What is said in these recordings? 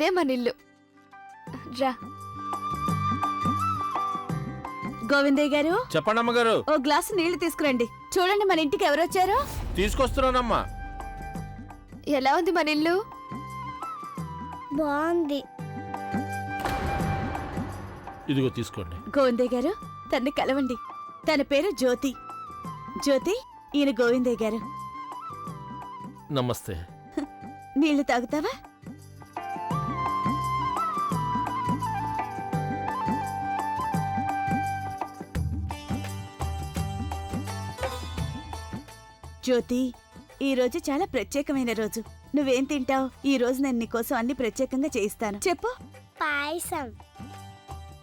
ఇదే మన ఇల్లు. రా. గోవిందయ్య గారు, చెప్పండి అమ్మగారు. ఓ గ్లాసు నీళ్లు తీసుకురండి. చూడండి మన ఇంటికి ఎవరొచ్చారో. తీసుకొస్తున్నానమ్మా. ఎలా ఉంది మన ఇల్లు? బాగుంది. ఇదిగో తీసుకోండి. గోవిందయ్య గారు, తన్ని కలవండి. తన పేరు జ్యోతి. జ్యోతి, ఈయన గోవిందయ్య గారు. నమస్తే. నీళ్లు తాగుతావా? జ్యోతి, ఈ రోజు చాలా ప్రత్యేకమైన రోజు. నువ్వేం తింటావు? ఈ రోజు నేను నీకోసం అన్ని ప్రత్యేకంగా చేయిస్తాను. చెప్పు. పాయసం.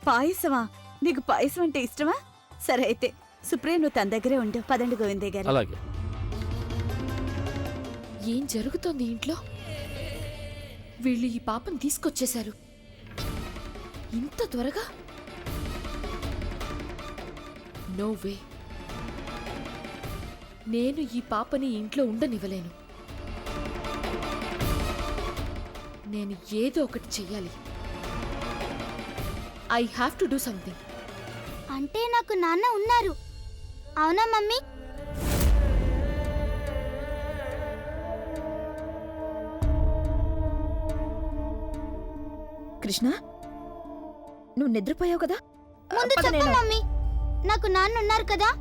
పాయసమా? నీకు పాయసం అంటే ఇష్టమా? సరే అయితే సుప్రీం, నువ్వు తన దగ్గరే ఉండు. పదండి గోవిందయ్య గారు. అలాగే. ఏం జరుగుతోంది ఇంట్లో? వీళ్ళు ఈ పాపను తీసుకొచ్చేశారు ఇంత త్వరగా? No way. నేను ఈ పాపని ఇంట్లో ఉండనివ్వలేను. నేను ఏదో ఒకటి చెయ్యాలి. I have to do something. అంటే నాకు నాన్న ఉన్నారు, అవునా మమ్మీ? కృష్ణ, నువ్వు నిద్రపోయావు కదా? ముందు చెప్పు మమ్మీ, నాకు నాన్న ఉన్నారు కదా?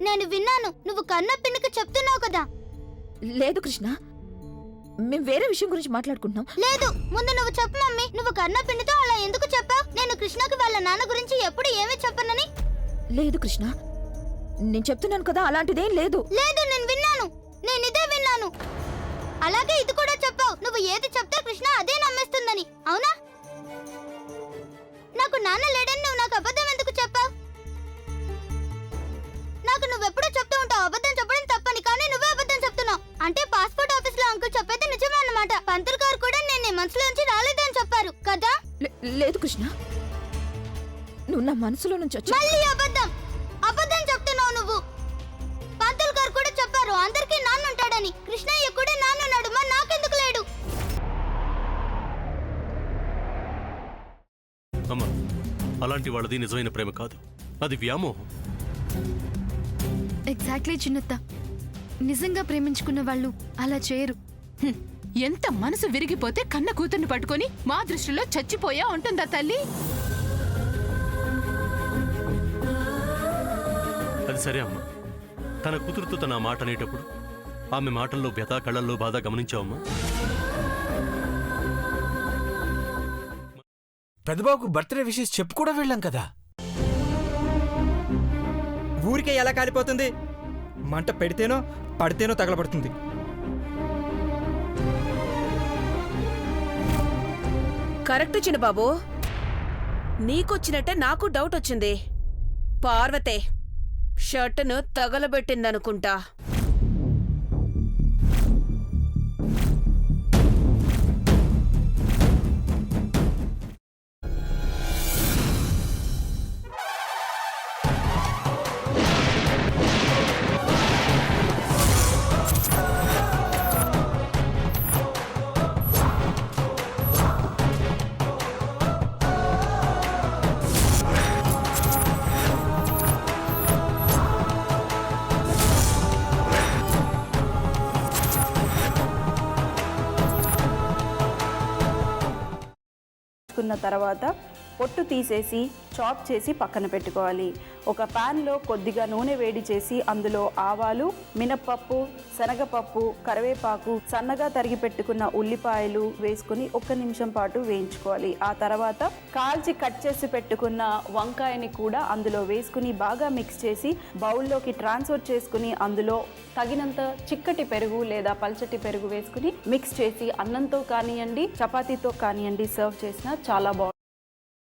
నేను విన్నాను, నువ్వు కన్న పిన్నికి చెప్తున్నావు కదా? లేదు కృష్ణ, మేము వేరే విషయం గురించి మాట్లాడుకుంటున్నాం. లేదు, ముందు నువ్వు చెప్పు మమ్మీ. నువ్వు కన్న పిన్నితో అలా ఎందుకు చెప్పావు? నేను కృష్ణకి వాళ్ళ నాన్న గురించి ఎప్పుడు ఏమీ చెప్పనని. లేదు కృష్ణ, నేను చెప్తున్నాను కదా, అలాంటిదేం లేదు. లేదు, నేను విన్నాను, నేను ఇదే విన్నాను. అలాగే ఇది కూడా చెప్పావు, నువ్వు ఏది చెప్తే కృష్ణ అదే నమ్మేస్తుందని, అవునా? నాకు నాన్న లేడని నువ్వు నాకు అబద్ధం ఎందుకు చెప్పావు? నాకు నువ్వెప్పుడూ చెప్తూ ఉంటావు అబద్ధం చెప్పడం తప్పని, కానీ నువ్వే అబద్ధం చెప్తున్నావు. అంటే పాస్పోర్ట్ ఆఫీస్ లో అంకుల్ చెప్పేది నిజమే అన్నమాట. పంతులు గారు కూడా నేను నీ మనసులోంచి రాలేదని చెప్పారు కదా? లేదు కృష్ణ, నువ్వు నా మనసులో నుంచి వచ్చి మళ్ళీ అబద్ధం అబద్ధం చెప్తున్నావు నువ్వు. పంతులు గారు కూడా చెప్పారు అందరికీ నాన్న ఉంటాడని. కృష్ణయ్య కూడా నాన్నున్నాడు, మరి నాకెందుకు లేడు? అమ్మా, అలాంటి వాళ్ళది నిజమైన ప్రేమ కాదు, అది వ్యామోహం. ఎగ్జాక్ట్లీ చిన్నత్త. నిజంగా ప్రేమించుకున్న వాళ్ళు అలా చేయరు. ఎంత మనసు విరిగిపోతే కన్న కూతుర్ని పట్టుకొని మా దృష్టిలో చచ్చిపోయా ఉంటుందా తల్లి? అది సరే అమ్మా, తన కూతురుతో తన మాట అనేటప్పుడు ఆమె మాటల్లో వ్యథ, కళ్ళల్లో బాధ గమనించావమ్మా? పెద్దబాబుకు బర్త్డే విషెస్ చెప్పు కూడా వెళ్ళాం కదా. ఊరికే ఎలా కాలిపోతుంది? మంట పెడితేనో పడితేనో తగలబడుతుంది. కరెక్ట్ చిన్నబాబు, నీకొచ్చినట్టే నాకు డౌట్ వచ్చింది. పార్వతే షర్టును తగలబెట్టిందనుకుంటా. తర్వాత పొట్టు తీసేసి చాప్ చేసి పక్కన పెట్టుకోవాలి. ఒక ప్యాన్లో కొద్దిగా నూనె వేడి చేసి అందులో ఆవాలు, మినప్పప్పు, శనగపప్పు, కరివేపాకు, సన్నగా తరిగి పెట్టుకున్న ఉల్లిపాయలు వేసుకుని 1 నిమిషం పాటు వేయించుకోవాలి. ఆ తర్వాత కాల్చి కట్ చేసి పెట్టుకున్న వంకాయని కూడా అందులో వేసుకుని బాగా మిక్స్ చేసి బౌల్లోకి ట్రాన్స్ఫర్ చేసుకుని అందులో తగినంత చిక్కటి పెరుగు లేదా పల్చటి పెరుగు వేసుకుని మిక్స్ చేసి అన్నంతో కానివ్వండి, చపాతీతో కానివ్వండి సర్వ్ చేసినా చాలా బాగుంటుంది.